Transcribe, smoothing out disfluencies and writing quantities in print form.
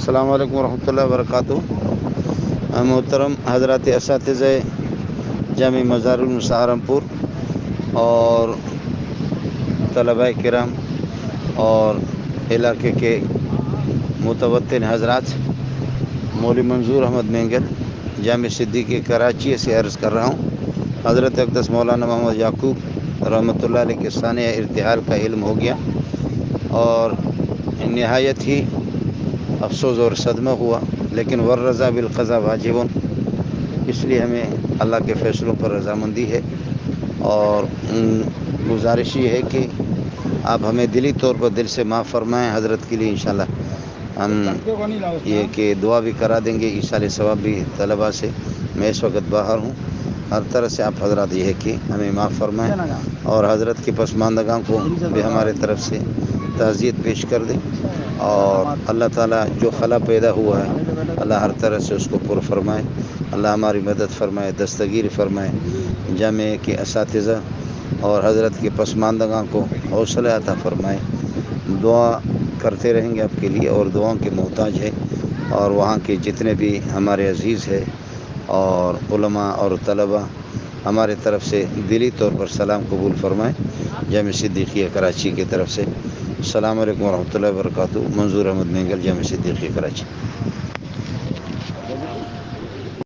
السلام علیکم ورحمۃ اللہ وبرکاتہ۔ محترم حضرات اساتذہ جامع مزار سہارنپور اور طلباء کرام اور علاقے کے متوطن حضرات، مولوی منظور احمد مینگل جامع صدیقی کراچی سے عرض کر رہا ہوں۔ حضرت اقدس مولانا محمد یعقوب رحمۃ اللہ علیہ کے ثانیہ ارتحال کا علم ہو گیا اور نہایت ہی افسوس اور صدمہ ہوا، لیکن والرضا بالقضا واجب، اس لیے ہمیں اللہ کے فیصلوں پر رضامندی ہے اور گزارش یہ ہے کہ آپ ہمیں دلی طور پر دل سے معاف فرمائیں۔ حضرت کے لیے انشاءاللہ ہم یہ کہ دعا بھی کرا دیں گے، ایصال ثواب بھی طلباء سے۔ میں اس وقت باہر ہوں، ہر طرح سے آپ حضرات یہ ہے کہ ہمیں معاف فرمائیں اور حضرت کے پسماندگان کو بھی ہمارے طرف سے تعزیت پیش کر دیں، اور اللہ تعالیٰ جو خلا پیدا ہوا ہے اللہ ہر طرح سے اس کو پر فرمائے، اللہ ہماری مدد فرمائے، دستگیر فرمائے، جامع کے اساتذہ اور حضرت کے پسماندگان کو حوصلہ عطا فرمائے۔ دعا کرتے رہیں گے آپ کے لیے اور دعاؤں کے محتاج ہے، اور وہاں کے جتنے بھی ہمارے عزیز ہے اور علماء اور طلباء ہمارے طرف سے دلی طور پر سلام قبول فرمائیں جامع صدیقیہ کراچی کی طرف سے۔ السلام علیکم ورحمۃ اللہ وبرکاتہ۔ منظور احمد مینگل جامع صدیقیہ کراچی۔